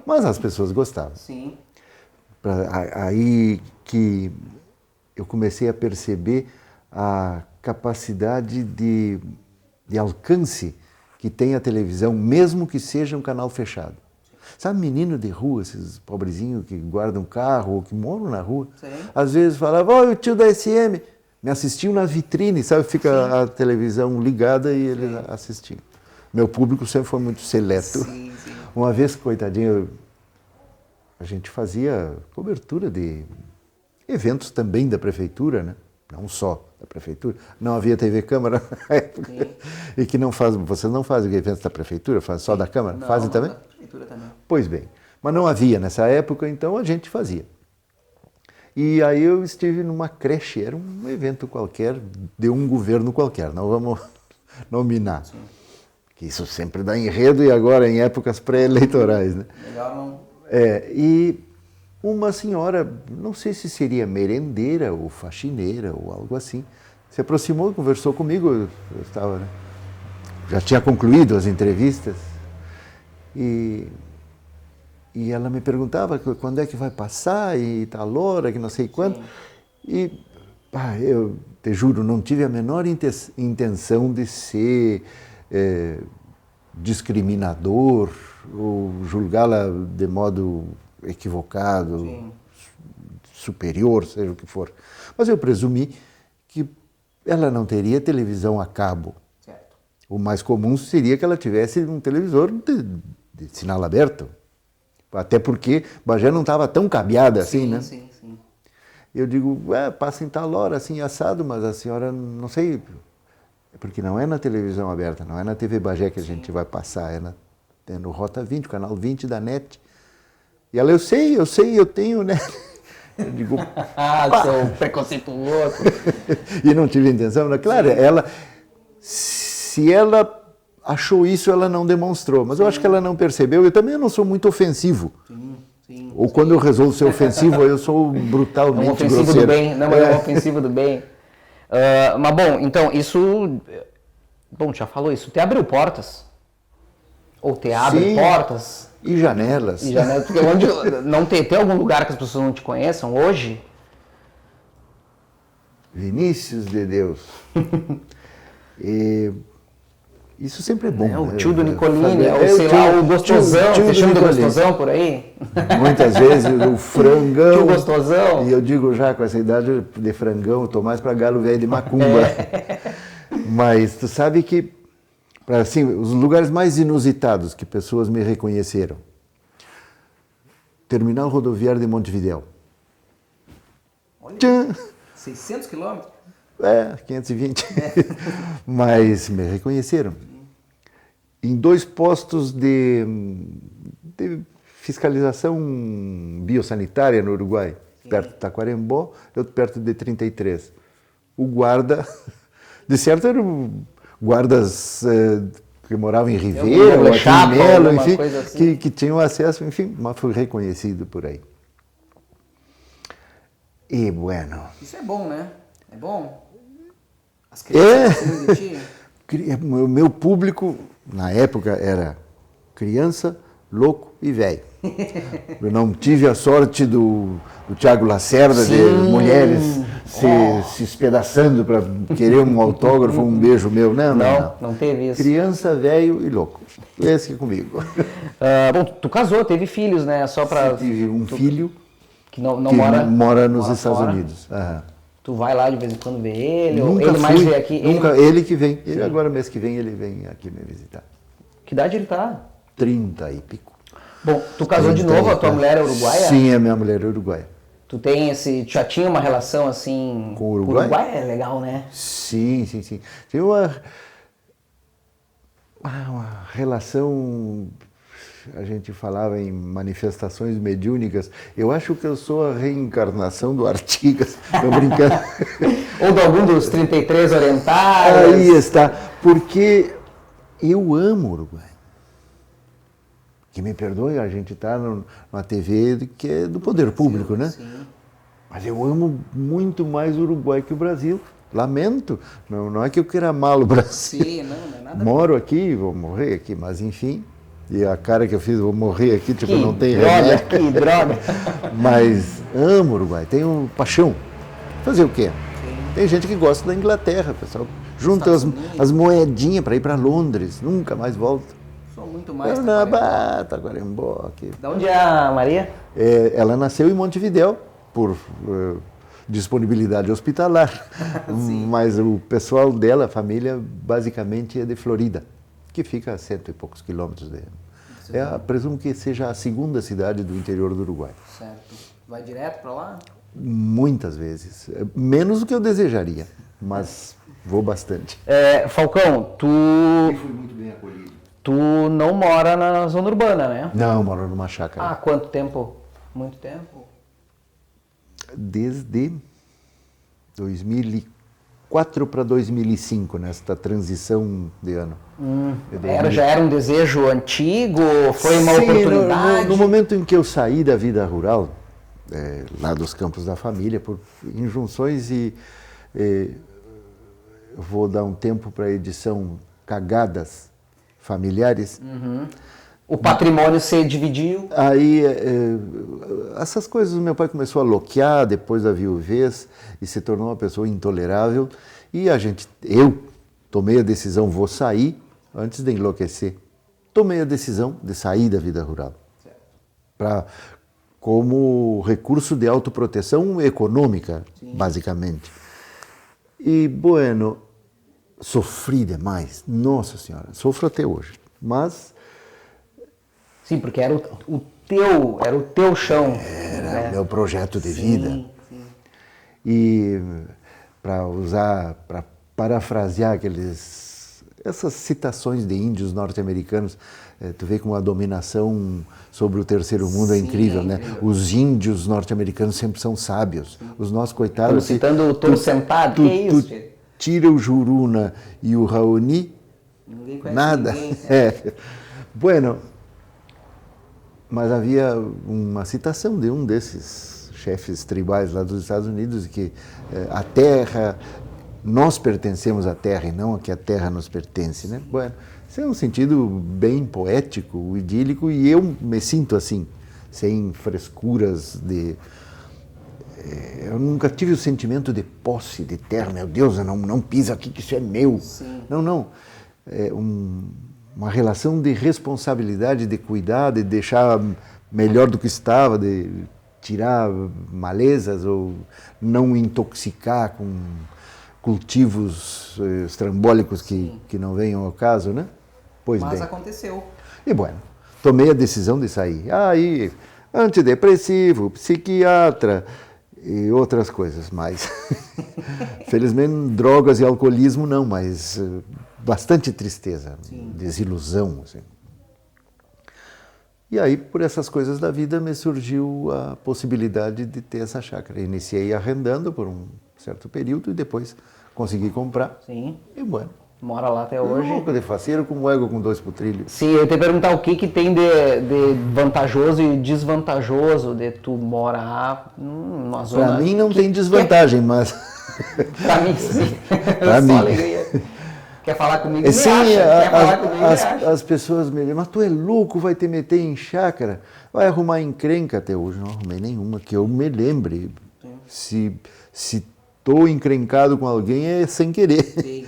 S2: Mas as pessoas gostavam.
S1: Sim.
S2: Aí que eu comecei a perceber a capacidade de alcance que tem a televisão, mesmo que seja um canal fechado. Sabe, menino de rua, esses pobrezinhos que guardam carro ou que moram na rua, sim, às vezes falavam, o tio da SM, me assistiam na vitrine, sabe, fica sim, a televisão ligada e eles assistiam. Meu público sempre foi muito seleto. Sim, sim. Uma vez, coitadinho, a gente fazia cobertura de eventos também da prefeitura, né? Não só da prefeitura. Não havia TV Câmara na época. Sim. E que não faz, vocês não fazem eventos da prefeitura, fazem só da Câmara?
S1: Não,
S2: fazem também?
S1: Da prefeitura também.
S2: Pois bem, mas não havia nessa época, então a gente fazia. E aí eu estive numa creche, era um evento qualquer, de um governo qualquer, não vamos nominar. Sim. Que isso sempre dá enredo e agora em épocas pré-eleitorais, né?
S1: Legal, não?
S2: E uma senhora, não sei se seria merendeira ou faxineira ou algo assim, se aproximou e conversou comigo, eu estava, né? Já tinha concluído as entrevistas, e ela me perguntava quando é que vai passar, e tal hora, que não sei quanto. Sim. E eu te juro, não tive a menor intenção de ser discriminador ou julgá-la de modo equivocado, sim, superior, seja o que for. Mas eu presumi que ela não teria televisão a cabo. Certo. O mais comum seria que ela tivesse um televisor de sinal aberto. Até porque Bagé não estava tão cabeada assim, né? Sim, sim. Eu digo, passa em tal hora, assim, assado, mas a senhora, não sei, porque não é na televisão aberta, não é na TV Bagé que a gente vai passar, é no Rota 20, o canal 20 da NET. E ela, eu sei, eu tenho, né? Eu digo,
S1: seu preconceituoso.
S2: E não tive intenção, né? Claro, ela, se ela achou isso, ela não demonstrou, mas eu acho que ela não percebeu. Eu também não sou muito ofensivo. Sim, sim. Ou quando eu resolvo ser ofensivo, eu sou brutalmente grosseiro.
S1: Do bem, não, mas é um ofensivo do bem. Mas bom, então, isso... Bom, já falou isso. Te abriu portas? Ou te abre portas?
S2: E janelas.
S1: E janelas, porque onde não tem algum lugar que as pessoas não te conheçam hoje?
S2: Vinícius de Deus. Isso sempre é bom.
S1: O tio do Nicolini, ou sei lá, o gostosão. Você chama de gostosão por aí?
S2: Muitas vezes o frangão.
S1: Tio gostosão.
S2: E eu digo já, com essa idade de frangão, eu tô mais para galo velho de macumba. Mas tu sabe que, assim, os lugares mais inusitados que pessoas me reconheceram. Terminal rodoviário de Montevidéu.
S1: Olha, tchan! 600 quilômetros?
S2: 520. Mas me reconheceram. Em 2 postos de fiscalização biosanitária no Uruguai, sim, perto de Taquarembó, outro perto de 33. O guarda, de certo eram guardas que moravam em Ribeira, ou aqui em Melo, enfim, assim, que tinham acesso, enfim, mas fui reconhecido por aí. E bueno.
S1: Isso é bom, né? É bom. As crianças de ti?
S2: O meu público, na época, era criança, louco e velho. Eu não tive a sorte do Tiago Lacerda, de mulheres se espedaçando para querer um autógrafo, um beijo meu.
S1: Não teve isso.
S2: Criança, velho e louco. Esse aqui comigo.
S1: Bom, tu casou, teve filhos, né? Só para
S2: tive um filho
S1: que não
S2: que
S1: mora
S2: nos Estados Unidos.
S1: Tu vai lá de vez em quando ver ele?
S2: Nunca
S1: ou ele
S2: fui,
S1: mais vem aqui?
S2: ele que vem. Ele agora, mês que vem, ele vem aqui me visitar.
S1: Que idade ele tá?
S2: 30 e pico.
S1: Bom, tu casou de novo, a tua mulher é uruguaia?
S2: Sim, a minha mulher é uruguaia.
S1: Tu já tinha uma relação assim...
S2: Com o Uruguai?
S1: O Uruguai é legal, né?
S2: Sim. Tem uma relação... A gente falava em manifestações mediúnicas. Eu acho que eu sou a reencarnação do Artigas. Estou brincando.
S1: Ou de algum dos 33 orientais.
S2: Aí está. Porque eu amo o Uruguai. Que me perdoe, a gente está numa TV que é do poder público, né?
S1: Sim.
S2: Mas eu amo muito mais o Uruguai que o Brasil. Lamento. Não é que eu queira amá-lo o Brasil.
S1: Sim, não é nada.
S2: Moro aqui, vou morrer aqui, mas enfim. E a cara que eu fiz, vou morrer aqui, tipo, não tem
S1: droga,
S2: remédio.
S1: que droga.
S2: Mas amo o Uruguai, tenho paixão. Fazer o quê? Sim. Tem gente que gosta da Inglaterra, pessoal. Junta as moedinhas para ir para Londres, nunca mais volta.
S1: Sou muito mais.
S2: Taquarembó aqui.
S1: De onde é a Maria?
S2: Ela nasceu em Montevidéu, por disponibilidade hospitalar. Mas o pessoal dela, a família, basicamente é de Florida, que fica a 100 e poucos quilômetros dele. Presumo que seja a segunda cidade do interior do Uruguai.
S1: Certo. Vai direto para lá?
S2: Muitas vezes. Menos do que eu desejaria, mas vou bastante.
S1: Falcão, tu...
S2: Eu fui muito bem acolhido.
S1: Tu não mora na zona urbana, né?
S2: Não, moro numa chácara.
S1: Há quanto tempo? Muito tempo?
S2: Desde 2004 para 2005, nesta transição de ano.
S1: Já era um desejo antigo? Foi uma oportunidade?
S2: No momento em que eu saí da vida rural, lá dos campos da família, por injunções vou dar um tempo para a edição Cagadas Familiares.
S1: O patrimônio se dividiu?
S2: Aí, essas coisas, meu pai começou a loquear depois da viuvez e se tornou uma pessoa intolerável. E eu tomei a decisão, vou sair antes de enlouquecer. Tomei a decisão de sair da vida rural. Como recurso de autoproteção econômica, sim, basicamente. E, bueno, sofri demais. Nossa Senhora, sofro até hoje. Mas...
S1: Sim, porque era o teu chão.
S2: Era o meu projeto de vida.
S1: Sim.
S2: E para parafrasear essas citações de índios norte-americanos, tu vê como a dominação sobre o terceiro mundo é incrível, né? Os índios norte-americanos sempre são sábios. Sim. Os nossos coitados...
S1: Estamos citando o Toro Sentado, que é isso?
S2: Tu tira o Juruna e o Raoni, nada.
S1: Ninguém.
S2: Bueno, mas havia uma citação de um desses chefes tribais lá dos Estados Unidos, que a terra, nós pertencemos à terra e não a que a terra nos pertence, né? Bueno, isso é um sentido bem poético, idílico, e eu me sinto assim, sem frescuras de... Eu nunca tive o sentimento de posse de terra, meu Deus, eu não piso aqui que isso é meu.
S1: Sim.
S2: Não. É uma relação de responsabilidade, de cuidar, de deixar melhor do que estava, de tirar malezas ou não intoxicar com cultivos estrambólicos que não venham ao caso, né?
S1: Mas aconteceu.
S2: E, bueno, tomei a decisão de sair. Aí, antidepressivo, psiquiatra e outras coisas mais. Felizmente, drogas e alcoolismo não, mas bastante tristeza, sim, desilusão. Assim. E aí, por essas coisas da vida, me surgiu a possibilidade de ter essa chácara. Iniciei arrendando por um certo período e depois consegui comprar.
S1: Sim.
S2: E, bueno,
S1: Mora lá até hoje.
S2: Louco de faceiro com ego com 2 por trilho.
S1: Sim, eu ia te perguntar o que tem de vantajoso e desvantajoso de tu morar numa zona...
S2: Para mim não tem desvantagem, mas...
S1: Para mim sim.
S2: Para mim.
S1: Quer falar comigo?
S2: Sim,
S1: Quer falar comigo?
S2: as pessoas me dizem, mas tu é louco, vai te meter em chácara, vai arrumar encrenca. Até hoje não arrumei nenhuma, que eu me lembre. Se estou encrencado com alguém é sem querer.
S1: Sim.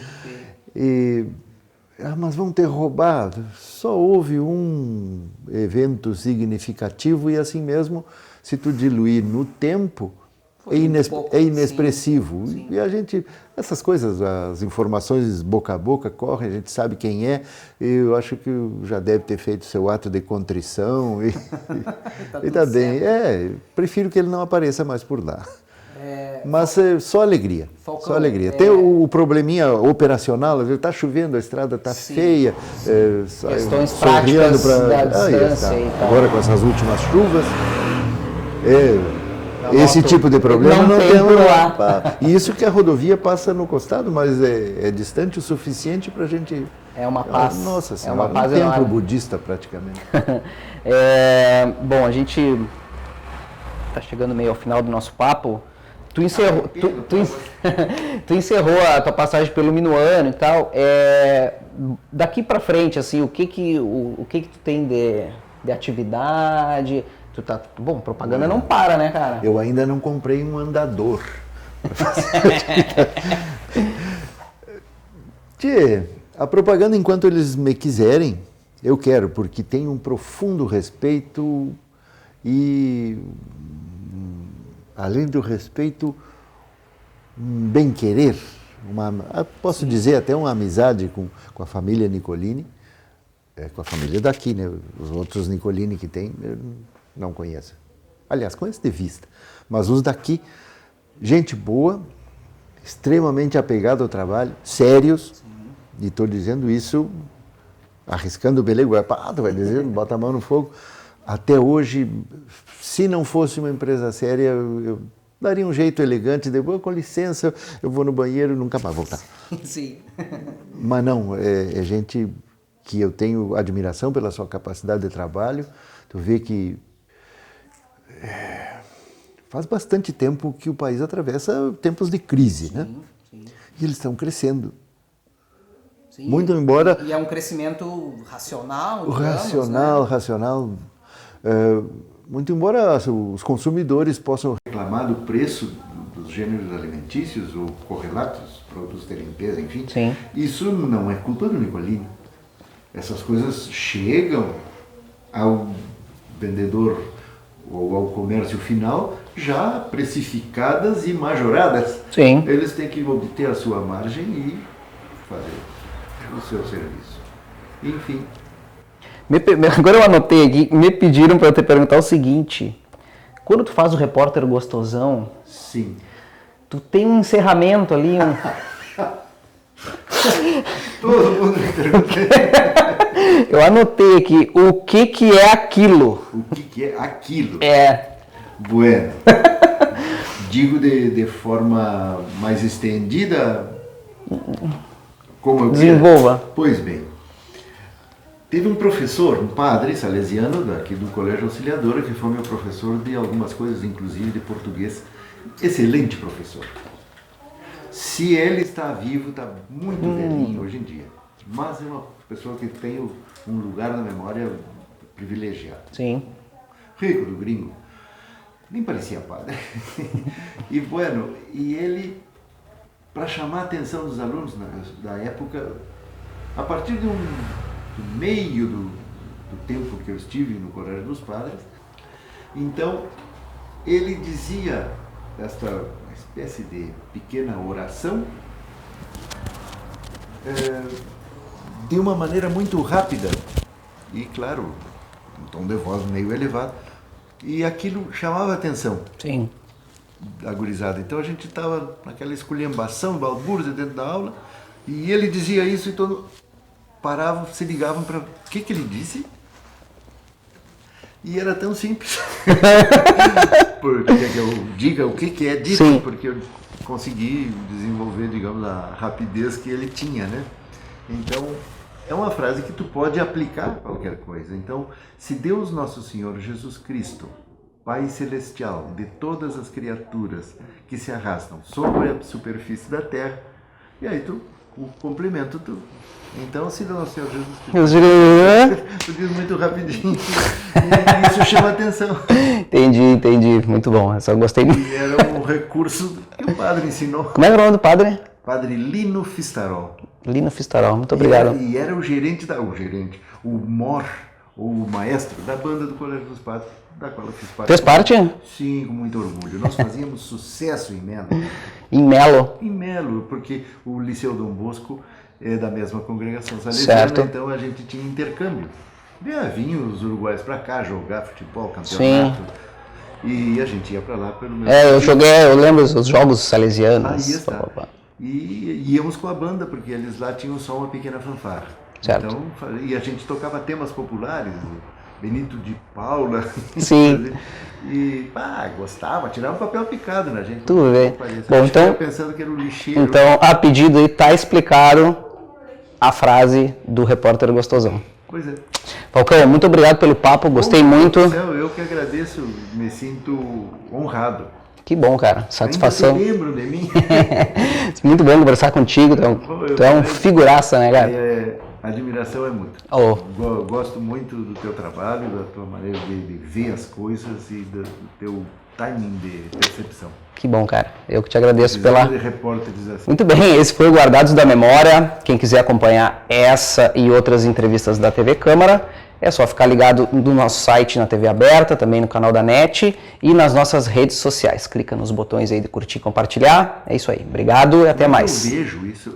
S2: Mas vão ter roubado. Só houve um evento significativo e assim mesmo, se tu diluir no tempo, é inexpressivo.
S1: Sim.
S2: E a gente, essas coisas, as informações boca a boca correm, a gente sabe quem é. Eu acho que já deve ter feito seu ato de contrição e tá bem. Prefiro que ele não apareça mais por lá. Mas só alegria.
S1: Falcão,
S2: só alegria. Tem o probleminha operacional, está chovendo, a estrada está feia.
S1: Questões práticas da distância e tal.
S2: Agora com essas últimas chuvas. Esse tipo de problema não tem
S1: por lá.
S2: Isso que a rodovia passa no costado, mas é distante o suficiente para a gente...
S1: É uma paz.
S2: Nossa Senhora,
S1: é uma paz
S2: um templo
S1: enorme.
S2: budista praticamente.
S1: Bom, a gente está chegando meio ao final do nosso papo. Tu encerrou a tua passagem pelo Minuano e tal. Daqui para frente, assim, o que tu tem de atividade? Bom, propaganda não para, né, cara?
S2: Eu ainda não comprei um andador. Tchê, a propaganda, enquanto eles me quiserem, eu quero, porque tenho um profundo respeito e, além do respeito, um bem-querer, posso dizer até uma amizade com a família Nicolini, com a família daqui, né? Os outros Nicolini que tem, eu não conheço. Aliás, conheço de vista, mas os daqui, gente boa, extremamente apegada ao trabalho, sérios, e estou dizendo isso arriscando o belego, vai dizer, bota a mão no fogo. Até hoje, se não fosse uma empresa séria, eu daria um jeito elegante de, com licença, eu vou no banheiro e nunca mais voltar.
S1: Sim.
S2: Mas não, é gente que eu tenho admiração pela sua capacidade de trabalho. Tu vê que faz bastante tempo que o país atravessa tempos de crise, né?
S1: Sim.
S2: E eles estão crescendo.
S1: Sim.
S2: Muito embora...
S1: E é um crescimento racional,
S2: racional. Muito embora os consumidores possam reclamar do preço dos gêneros alimentícios ou correlatos, produtos de limpeza, enfim,
S1: sim,
S2: isso não é culpa do Nicolini. Essas coisas chegam ao vendedor ou ao comércio final já precificadas e majoradas.
S1: Sim.
S2: Eles têm que obter a sua margem e fazer o seu serviço. Enfim.
S1: Agora eu anotei aqui, me pediram para eu te perguntar o seguinte: quando tu faz o repórter gostosão,
S2: sim,
S1: tu tem um encerramento ali,
S2: todo mundo me pergunta.
S1: Eu anotei aqui, o que é aquilo?
S2: O que é aquilo?
S1: Bueno.
S2: Digo de forma mais estendida, como eu
S1: desenvolva.
S2: quero. Pois bem, teve um professor, um padre salesiano daqui do Colégio Auxiliadora, que foi meu professor de algumas coisas, inclusive de português. Excelente professor. Se ele está vivo, está muito velhinho hoje em dia. Mas é uma pessoa que tem um lugar na memória privilegiado.
S1: Sim.
S2: Rico do gringo. Nem parecia padre. E ele, para chamar a atenção dos alunos da época, a partir do meio do tempo que eu estive no Colégio dos Padres, então ele dizia esta espécie de pequena oração de uma maneira muito rápida e, claro, um tom de voz meio elevado, e aquilo chamava a atenção.
S1: Sim.
S2: Da gurizada. Então a gente estava naquela esculhambação, balbúrdia dentro da aula, e ele dizia isso e todos paravam, se ligavam para o que ele disse. E era tão simples. Porque eu diga o que é dito, sim, porque eu consegui desenvolver, digamos, a rapidez que ele tinha, né? Então, é uma frase que tu pode aplicar a qualquer coisa. Então, se Deus Nosso Senhor Jesus Cristo, Pai Celestial de todas as criaturas que se arrastam sobre a superfície da terra, e aí o complemento tu. Então, se Nosso Senhor Jesus Cristo, tu diz muito rapidinho, e isso chama atenção.
S1: Entendi, muito bom, eu só gostei muito.
S2: E era um recurso que o padre ensinou.
S1: Como é o nome do padre?
S2: Padre Lino Fistarol.
S1: Lino Fistarol, muito obrigado.
S2: E era o gerente, o mor, ou o maestro da banda do Colégio dos Padres, da qual eu fiz parte.
S1: Fez parte?
S2: Sim, com muito orgulho. Nós fazíamos sucesso em Melo.
S1: Em Melo?
S2: Em Melo, porque o Liceu Dom Bosco é da mesma congregação salesiana,
S1: certo.
S2: Então a gente tinha intercâmbio. Vinham os uruguaios para cá jogar futebol, campeonato.
S1: Sim.
S2: E a gente ia para lá pelo menos.
S1: Eu lembro os jogos salesianos.
S2: Aí está. E íamos com a banda, porque eles lá tinham só uma pequena fanfarra.
S1: Certo.
S2: Então, e a gente tocava temas populares, Benito de Paula.
S1: Sim.
S2: E gostava, tirava um papel picado na gente.
S1: Tudo bem. Bom, então,
S2: eu pensando que era o lixeiro.
S1: Então, a pedido aí está explicado a frase do repórter gostosão.
S2: Pois é.
S1: Falcão, muito obrigado pelo papo, gostei muito.
S2: Eu que agradeço, me sinto honrado.
S1: Que bom, cara. Satisfação.
S2: Ainda te lembro de mim.
S1: Muito bom conversar contigo. Tu é um figuraça, né, cara?
S2: A admiração é muita. Gosto muito do teu trabalho, da tua maneira de ver as coisas e do teu timing de percepção.
S1: Que bom, cara. Eu que te agradeço pela...
S2: de repórteres assim.
S1: Muito bem, esse foi o Guardados da Memória. Quem quiser acompanhar essa e outras entrevistas da TV Câmara, é só ficar ligado no nosso site, na TV aberta, também no canal da NET e nas nossas redes sociais. Clica nos botões aí de curtir e compartilhar. É isso aí. Obrigado e até mais.
S2: Eu vejo isso.